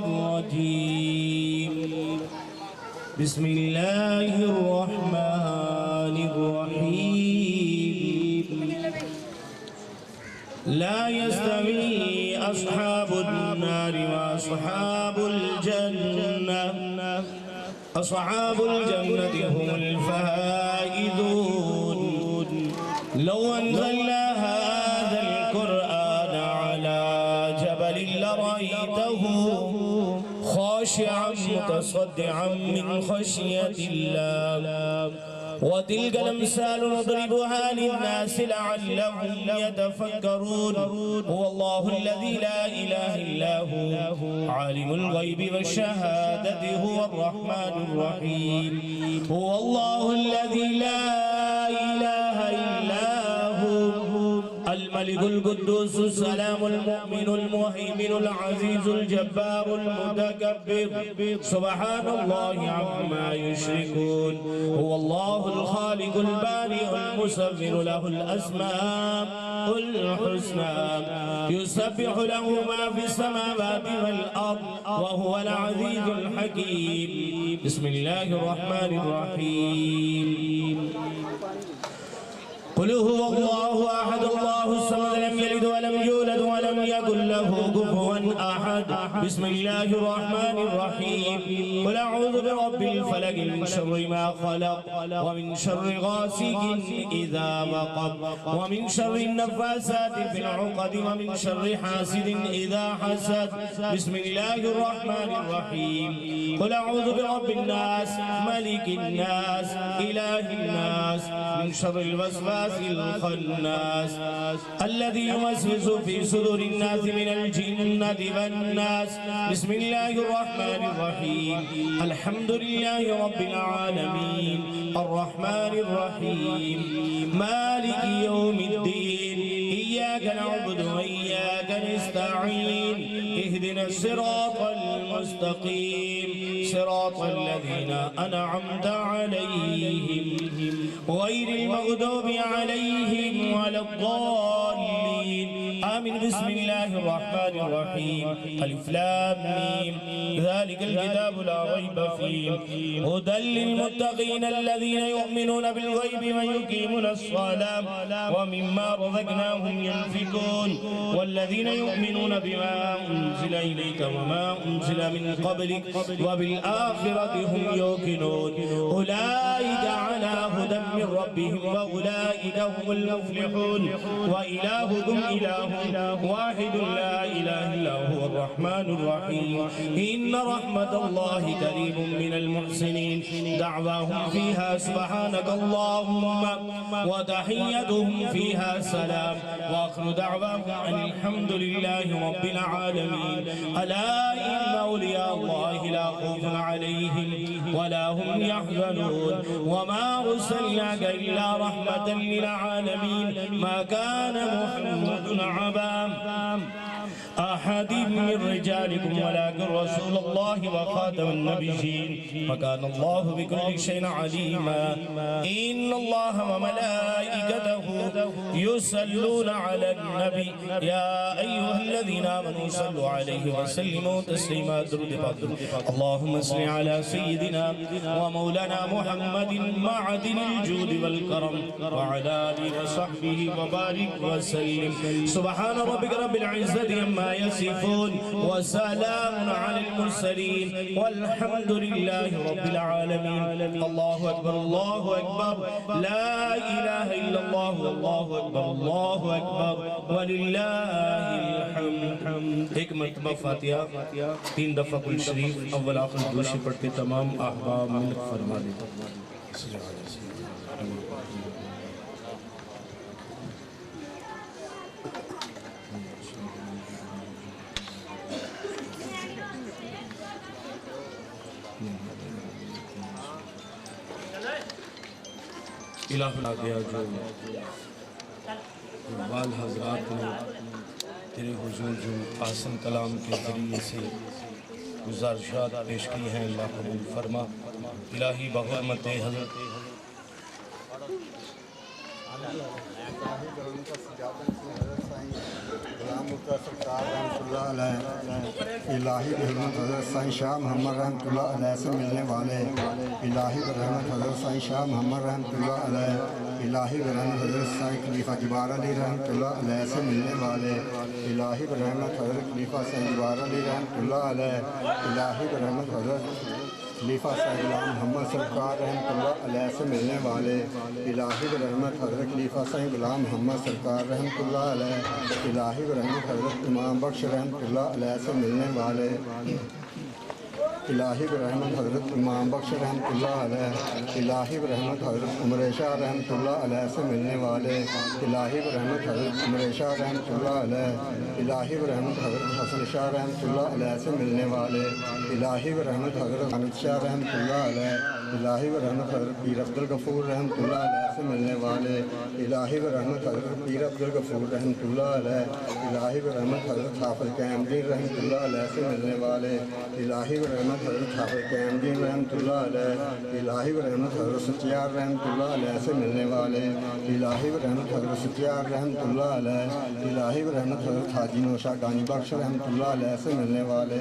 الرجيم بسم الله الرحمن الرحيم لا يستوي أصحاب النار وأصحاب الجنة أصحاب الجنة هم الفائزون لو أنزلنا هذا القرآن على جبل لرأيته خاشعا متصدعا من خشية الله وتلك الأمثال نضربها للناس لعلهم يتفكرون هو الله الذي لا إله إلا هو عالم الغيب والشهادة هو الرحمن الرحيم هو الله الذي لا إله إلا هو الملك القدوس السلام المؤمن المهيمن العزيز الجبار المتكبر سبحان الله عما يشركون هو الله الخالق البارئ المصور له الأسماء الحسنى يسبح له ما في السماوات والأرض وهو العزيز الحكيم بسم الله الرحمن الرحيم قل هو الله أحد الله الصمد لم يلد ولم يولد ولم يكن له كفوا أحد بسم الله الرحمن الرحيم قل أعوذ برب الفلق من شر ما خلق ومن شر غاسق إذا وقب ومن شر النفاسات في العقد ومن شر حاسد إذا حسد بسم الله الرحمن الرحيم قل أعوذ برب الناس ملك الناس إله الناس من شر الوسواس الخناس الذي يوسوس في صدور الناس من الجنة والناس بسم الله الرحمن الرحيم الحمد لله رب العالمين الرحمن الرحيم مالك يوم الدين إياك نعبد وإياك نستعين اهدنا الصراط المستقيم صراط الذين أنعمت عليهم غير المغضوب عليهم ولا الضالين آمين بسم الله الرحمن الرحيم ألف لام ميم ذلك الكتاب لا ريب فيه هدى للمتقين الذين يؤمنون بالغيب ويقيمون الصلاة ومما رزقناهم ينفقون والذين يؤمنون بما أنزل إليك وما أنزل من قبلك وبالآخرة هم يوقنون أولئك على هدى من ربهم وأولئك هم المفلحون وإلهكم إله واحد لا إله إلا هو الرحمن الرحيم إن رحمة الله قريب من المحسنين دعواهم فيها سبحانك اللهم وتحيتهم فيها سلام وآخر دعواهم أن الحمد لله رب العالمين ألا إن أولياء الله لا خوف عليهم ولا هم يحزنون وما أرسلناك إلا رحمة للعالمين ما كان محمد عبا أحد من رجالكم ولكن رسول الله وخاتم النبيين وكان الله بكل شيء عليما إن الله وملائكته يصلون على النبي يا أيها الذين آمنوا صلوا عليه وسلموا تسليما اللهم صل على سيدنا ومولانا محمد معدن الجود والكرم وعلى آله وصحبه وبارك وسلم سبحان ربك رب العزة عما يصفون وسلام على المرسلين والحمد لله رب العالمين الله أكبر الله أكبر لا إله إلا الله والله أكبر الله أكبر ولله الحمد ایک مرتبہ فاتحہ 3 دفعہ کل شریف اول آخر دوشی پڑھ کے تمام احباب ملک فرما دیتا الہ لا گیا جو بال حضرات نے تیرے حضور جو آسن کلام کے ذریعے سے گزارشات پیش کی ہیں اللہ قبول فرما الہی بحرمت حضرت غلام سرکار رحمۃ اللہ علیہ، الہی برحمت حضرت سائیں شاہ محمد رحمۃ اللہ علیہ سے ملنے والے، الہی برحمت حضرت سائیں شاہ محمد رحمۃ اللہ علیہ، الہی برحمت حضرت سائیں خلیفہ جبار علی رحمۃ اللہ علیہ سے ملنے والے، الہی برحمت حضرت خلیفہ سائیں جبار علی رحمۃ اللہ علیہ، الہی برحمت حضرت خلیفہ سائیں غلام محمد سرکار رحمۃ اللہ علیہ سے ملنے والے، الہی برحمت حضرت خلیفہ سائیں غلام محمد سرکار رحمۃ اللہ علیہ، الہی برحمت حضرت امام بخش رحمۃ اللہ علیہ سے ملنے والے، الہی برحمت حضرت امام بخش رحمۃ اللہ علیہ، الہی برحمت حضرت عمر شاہ رحمۃ اللہ علیہ سے ملنے والے، الہی برحمت حضرت عمر شاہ رحمۃ اللہ علیہ، الہی برحمت حضرت حسن شاہ رحمۃ اللہ علیہ سے ملنے والے، الہی برحمت حضرت حامد شاہ رحمۃ اللہ علیہ، الہی برحمت حضرت پیر عبد الغفور رحمۃ اللہ علیہ سے ملنے والے، الہی برحمت حضرت پیر عبد الغفور رحمۃ اللہ علیہ، الہی برحمت حضرت حافظ قائم الدین رحمۃ اللہ علیہ سے ملنے والے، الہی برحمت حضرت حافظ قائم الدین رحمۃ اللہ علیہ، الہی برحمت حضرت ستیار رحمۃ اللہ علیہ سے ملنے والے، الہی برحمت حضرت ستیار رحمۃ اللہ علیہ، الہی برحمت حضرت حاجی نوشا گانی بخش رحمۃ اللہ علیہ سے ملنے والے،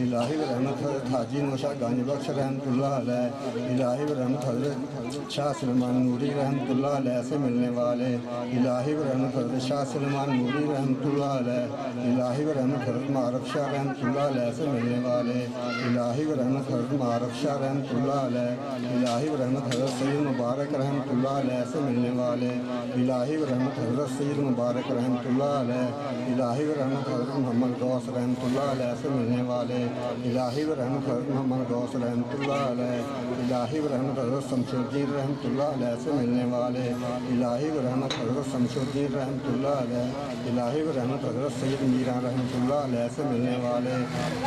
الہی برحمت حضرت حاجی نوشا گانی بخش رحمۃ اللہ علیہ، الہی برحمت حضرت شاہ سلمان نوری رحمۃ اللہ علیہ سے ملنے والے، الہی برحمت حضرت شاہ سلمان نوری رحمۃ اللہ علیہ، الہی برحمت حضرت معرف شاہ رحمۃ اللہ علیہ سے ملنے والے، الہی برحمت حضرت معرف شاہ رحمۃ اللہ علیہ، الہی برحمت حضرت سید مبارک رحمۃ اللہ علیہ سے ملنے والے، الہی برحمت حضرت سید مبارک رحمۃ اللہ علیہ، الہی برحمت حضرت محمد غوث رحمۃ اللہ علیہ سے ملنے والے، الہی برحمت حضرت محمد غوث رحمۃ اللہ علیہ، الہی برحمت حضرت شمس الدین رحمۃ اللہ علیہ سے ملنے والے، الہی برحمت حضرت شمس الدین رحمۃ اللہ علیہ، الہی برحمت حضرت سید میران رحمۃ اللہ علیہ سے ملنے والے،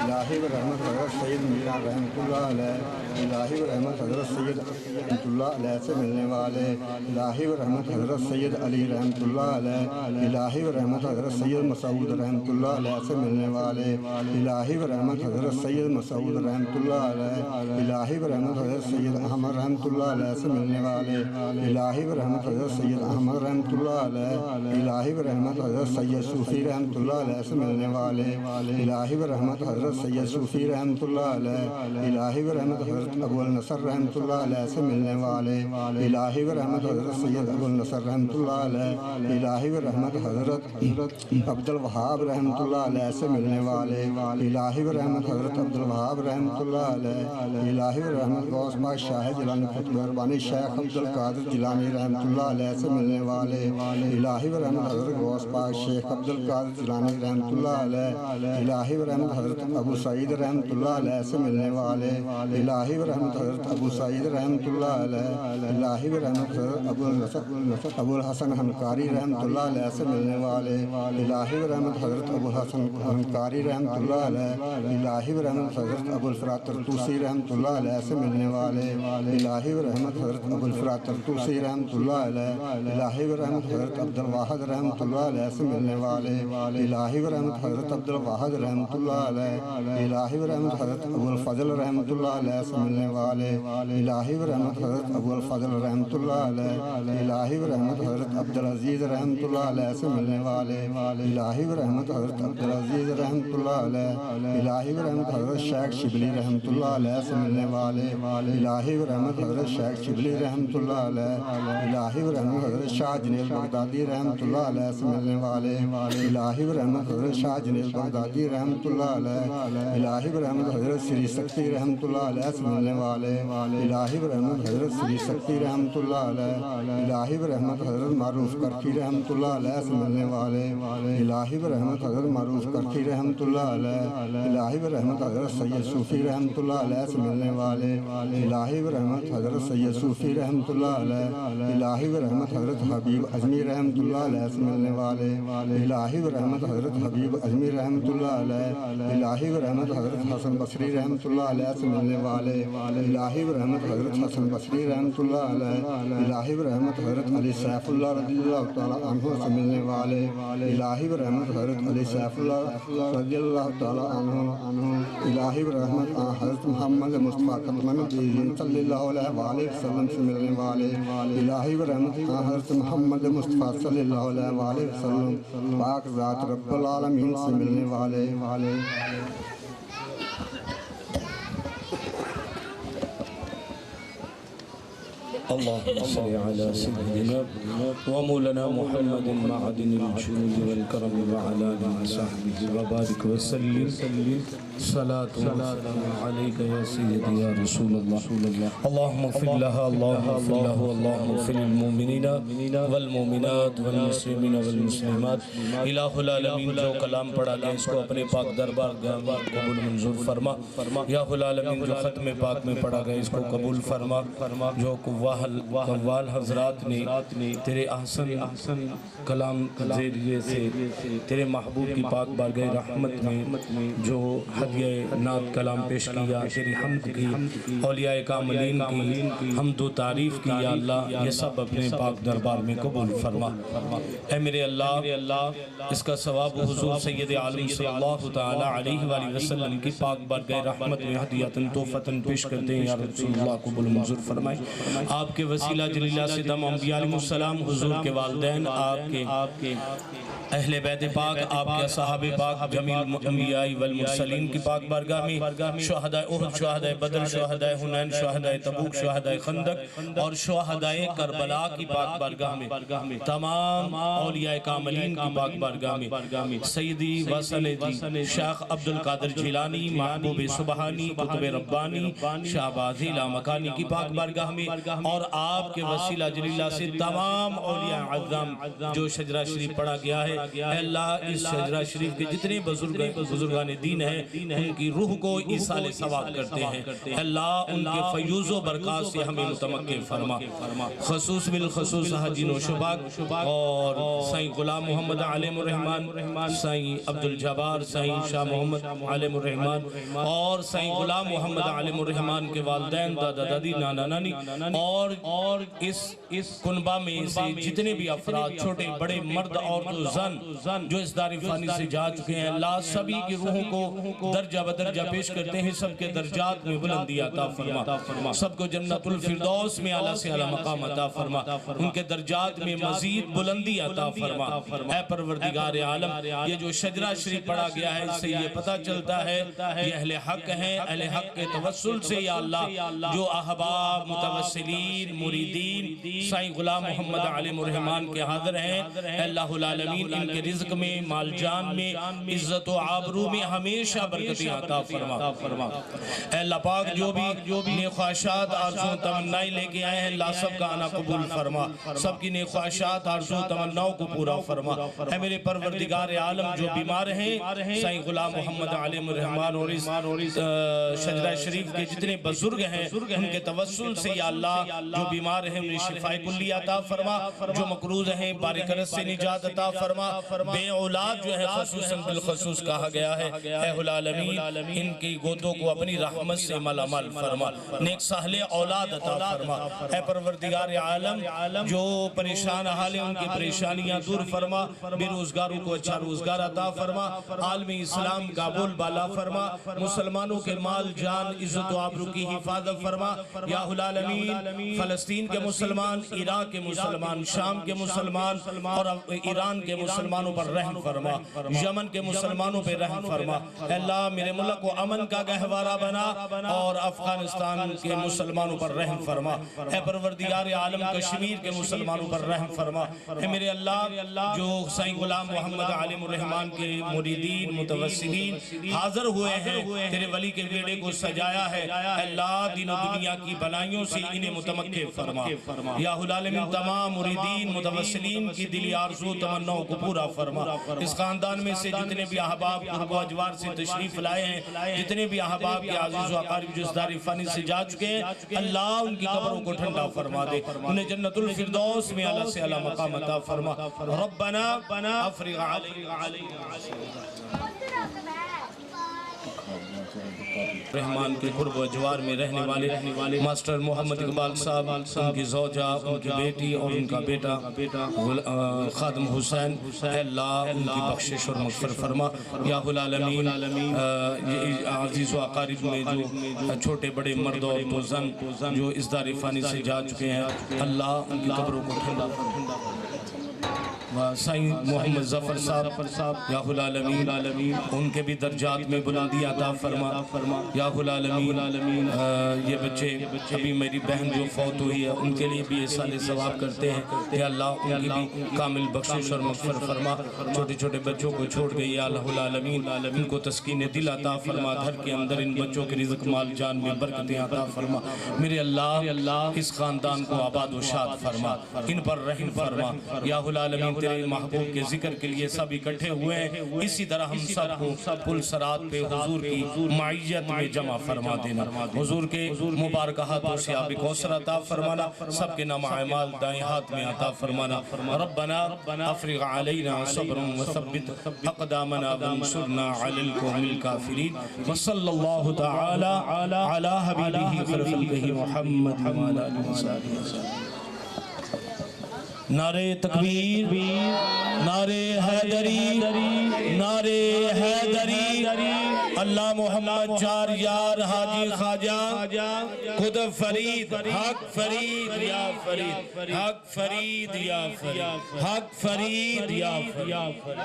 الہی برحمت حضرت سید میران رحمۃ اللہ علیہ، الہی برحمت حضرت سید رحمۃ اللہ علیہ سے ملنے والے، الہی برحمت حضرت سید علی رحمۃ اللہ علیہ، الہی برحمت حضرت سید مسعود رحمۃ اللہ علیہ سے ملنے والے، الہی برحمت حضرت سید مسعود رحمۃ اللہ علیہ، الہی برحمت حضرت سید احمد رحمۃ اللہ علیہ سے ملنے والے، الہی برحمت حضرت سید احمد رحمۃ اللہ علیہ، الہی برحمت حضرت سید صوفی رحمۃ اللہ علیہ سے ملنے والے، الہی برحمت حضرت سید صوفی رحمۃ اللہ علیہ، الہی برحمت حضرت ابو النصر رحمۃ اللہ علیہ سے ملنے والے، الہی برحمت حضرت سید ابو النصر رحمۃ اللہ علیہ، الہی برحمت حضرت عبد الوہاب رحمۃ اللہ علیہ سے ملنے والے، الہی برحمت حضرت عبد الوہاب رحمۃ اللہ علیہ، الہی برحمت غوث پاک شاہ جیلانی قطب ربانی شیخ عبد القادر جیلانی رحمۃ اللہ علیہ سے ملنے والے، الہی برحمت حضرت غوث پاک شیخ عبد القادر جیلانی رحمۃ اللہ علیہ، الہی برحمت حضرت ابو سعید رحمۃ اللہ علیہ سے ملنے والے، الہی برحمت حضرت ابو سعید رحمۃ اللہ علیہ، الہی برحمت حضرت ابو الحسن حنکاری رحمۃ اللہ علیہ سے ملنے والے، الہی برحمت حضرت ابو الحسن حنکاری رحمۃ اللہ علیہ، الہی برحمت حضرت ابو الفرات طرطوسی رحمۃ اللہ علیہ سے ملنے والے، الہی برحمت حضرت ابو الفرات طرطوسی رحمۃ اللہ علیہ، الہی برحمت حضرت عبد الواحد رحمۃ اللہ علیہ سے ملنے والے، الہی برحمت حضرت عبد الواحد رحمۃ اللہ علیہ، الہی برحمت حضرت ابو الفضل رحمۃ اللہ علیہ سے ملنے والے، الہی برحمت حضرت ابو الفضل رحمۃ اللہ علیہ، الہی برحمت حضرت عبد العزیز رحمۃ اللہ علیہ سے ملنے والے، الہی برحمت حضرت عبد العزیز رحمۃ اللہ علیہ، الہی برحمت حضرت شیخ شبلی رحمۃ اللہ علیہ سے ملنے والے، الہی برحمت حضرت شیخ شبلی رحمۃ اللہ علیہ، الہی برحمت حضرت شاہ جنید بغدادی رحمۃ اللہ علیہ سے ملنے والے، الہی برحمت حضرت شاہ جنید بغدادی رحمۃ اللہ علیہ، الہی برحمت حضرت سری سکتی رحمۃ اللہ علیہ سے ملنے والے، الہی برحمت حضرت سری سکتی رحمۃ اللہ علیہ، الہی برحمت حضرت معروف کرکی رحمۃ اللہ علیہ سے ملنے والے، الہی برحمت حضرت معروف کرکی رحمۃ اللہ علیہ، الہی برحمت حضرت سید صوفی رحمۃ اللہ علیہ سے ملنے والے، الہی برحمت حضرت سید صوفی رحمۃ اللہ علیہ، الہی برحمت حضرت حبیب اجمی رحمۃ اللہ علیہ سے ملنے والے، الہی برحمت حضرت حبیب اجمی رحمۃ اللہ علیہ، الہی برحمت حضرت حسن بصری رحمۃ اللہ علیہ سے ملنے والے، الہی برحمت حضرت حسن بصری رحمۃ اللہ علیہ، الہی برحمت حضرت علی سیف اللہ رضی اللہ تعالیٰ عنہ سے ملنے والے، الہی برحمت حضرت علی سیف اللہ رضی اللہ تعالیٰ عنہ، الہی برحمت حضرت محمد مصطفیٰ ختم النبیین صلی اللہ علیہ وآلہ وسلم سے ملنے والے الہی برحمت حضرت محمد مصطفیٰ صلی اللہ علیہ وآلہ وسلم پاک ذات رب العالمین سے ملنے والے اللهم صل على سيدنا ومولانا محمد معدن الجود والكرم وعلى آله وصحبه وبارك وسلم صلاة وسلام عليك يا سيدي يا رسول الله اللهم اغفر لها اللهم اغفر له اللهم اغفر للمؤمنين والمؤمنات والمسلمين والمسلمات الہ العالمین جو کلام پڑھا گیا اس کو اپنے پاک دربار قبول منظور فرما یا العالمین جو ختم پاک میں پڑھا گیا اس کو قبول فرما جو قوال حضرات نے تیرے احسن کلام ذریعے سے تیرے محبوب کی پاک بارگاہ رحمت میں جو ہدیہ نعت کلام پیش کیا تیری حمد کی اولیاء کاملین کی حمد و تعریف کی یا اللہ یہ سب اپنے پاک دربار میں قبول فرما اے میرے اللہ اس کا ثواب حضور سید عالم صلی اللہ تعالی علیہ وآلہ وسلم کی پاک بارگاہ رحمت میں ہدیتاً توفتاً پیش کرتے ہیں یا رسول اللہ قبول منظور فرمائے آپ کے وسیلہ جلیلہ سے تمام انبیاء علیہ السلام حضور کے والدین آپ کے اہل بیت پاک آپ کے صحابہ پاک جمیل انبیاء والمرسلین کی پاک بارگاہ میں شہداء احد شہداء بدر شہداء حنین شہداء تبوک شہداء خندق اور شہداء کربلا کی پاک بارگاہ میں تمام اولیاء کاملین کی پاک بارگاہ میں سیدی و سندی شیخ عبدالقادر جیلانی محبوب سبحانی قطب ربانی شہبازی لامکانی کی پاک بارگاہ میں اور آپ کے وسیلہ جلیلہ سے تمام اولیاء عظام جو شجرہ شریف پڑھا گیا ہے اے اللہ اس شجرہ شریف کے جتنے بزرگان دین ہیں ان کی روح کو ایصال ثواب کرتے ہیں اے اللہ ان کے فیوز و برکات سے ہمیں متمکن فرما خصوص بالخصوص حاجی نوشباگ اور سائیں غلام محمد عالم الرحمن سائیں عبدالجبار سائیں شاہ محمد عالم الرحمن اور سائیں غلام محمد عالم الرحمن کے والدین دادا دادی نانا نانی اور اس کنبہ میں سے جتنے بھی افراد چھوٹے بڑے مرد اور زن جو اس دار فانی سے جا چکے ہیں اللہ سبھی کی روحوں کو درجہ بدرجہ پیش کرتے ہیں سب کے درجات میں بلندی عطا فرما سب کو جنت الفردوس میں اعلیٰ سے اعلیٰ مقام عطا فرما ان کے درجات میں مزید بلندی عطا فرما اے پروردگار عالم یہ جو شجرہ شریف پڑھا گیا ہے اس سے یہ پتہ چلتا ہے یہ اہل حق ہیں اہل حق کے توسل سے یا اللہ جو احباب متوسلین مریدین سائیں غلام محمد عالم الرحمن کے حاضر ہیں اللہ العالمین ان کے رزق میں مال جان میں عزت و عابرو میں ہمیشہ برکتی عطا فرما اے اللہ پاک جو بھی نیک خواہشات آرزو تمنائیں لے کے آئے ہیں اللہ سب کا آنا قبول فرما سب کی نیک خواہشات آرزو تمناؤں کو پورا فرما اے میرے پروردگار عالم جو بیمار ہیں سائیں غلام محمد عالم الرحمن اور اس شجرہ شریف کے جتنے بزرگ ہیں ان کے توسل سے یا اللہ جو بیمار ہیں انہیں شفاء کلی عطا فرما جو مقروض ہیں بارکرت سے نجات عطا فرما بے اولاد جو ہے خصوصاً بالخصوص کہا گیا ہے اے العالمین ان کی گودوں کو اپنی رحمت سے ملامل فرما نیک صالح اولاد عطا فرما اے پروردگار عالم جو پریشان حال ہیں ان کی پریشانیاں دور فرما بے روزگاروں کو اچھا روزگار عطا فرما عالم اسلام کا بول بالا فرما مسلمانوں کے مال جان عزت و آبرو کی حفاظت فرما یا العالمین فلسطین کے مسلمان عراق کے مسلمان شام کے مسلمان اور ایران کے مسلمانوں پر رحم فرما یمن کے مسلمانوں پر رحم فرما اے اللہ میرے ملک کو امن کا گہوارہ بنا اور افغانستان کے مسلمانوں پر رحم فرما اے پروردگار عالم کشمیر کے مسلمانوں پر رحم فرما اے میرے اللہ جو سائیں غلام محمد عالم الرحمن کے مریدین متوسلین حاضر ہوئے ہیں تیرے ولی کے بیڑے کو سجایا ہے اے اللہ دین و دنیا کی بلائیوں سے انہیں متمکن فرما یا العالمین تمام مریدین متوسلین کی دلی آرزو تمناؤں کو پورا فرما اس خاندان میں سے جتنے بھی احباب قرب و اجوار سے تشریف لائے ہیں جتنے بھی احباب کے عزیز و اقارب جو اس دار فانی سے جا چکے ہیں اللہ ان کی قبروں کو ٹھنڈا فرما دے انہیں جنت الفردوس میں اعلیٰ سے اعلیٰ مقام عطا فرما ربنا افرغ علینا رحمان کے قرب و جوار میں رہنے والے ماسٹر محمد اقبال صاحب، ان کی زوجہ، ان کی بیٹی اور ان کا بیٹا خادم حسین، اے اللہ ان کی بخشش اور مغفر فرما یا العالمین۔ عزیز و اقارب میں جو چھوٹے بڑے مرد اور تو زن جو اس دار فانی سے جا چکے ہیں، اللہ ان کی قبروں کو ٹھنڈا فرما۔ سائیں محمد ظفر صاحب یا العالمین ان کے بھی درجات میں بلندی عطا فرما یا العالمین۔ یہ بچے ابھی میری بہن جو فوت ہوئی ہے ان کے لیے بھی احسان ثواب کرتے ہیں کہ اللہ ان کی بھی کامل بخشش اور مغفرت فرما۔ چھوٹے چھوٹے بچوں کو چھوڑ گئی یا العالمین، ان کو تسکین دل عطا فرما، گھر کے اندر ان بچوں کے رزق مال جان میں برکتیں عطا فرما۔ میرے اللہ اس خاندان کو آباد و شاد فرما، ان پر رحم فرما یا العالمین۔ تیرے محبوب کے ذکر کے لیے سب اکٹھے ہوئے ہیں، اسی طرح ہم سب کو پل صراط پہ حضور کی معیت میں جمع فرما دینا، حضور کے مبارک ہاتھوں سے آب کوثر عطا فرمانا، سب کے نام اعمال دائیں ہاتھ میں عطا فرمانا۔ ربنا افرغ علینا صبرا وثبت اقدامنا وانصرنا علی القوم الکافرین، وصلی اللہ تعالی علی حبیبہ خیر خلقہ محمد وعلی آلہ وصحبہ وسلم۔ نعرہ تکبیر، نعرہ حیدری، نعرہ حیدری، اللہ محمد چار یار حاجی خواجہ خود فرید، حق فرید یا فرید، حق فرید یا فرید، حق فرید یا فرید۔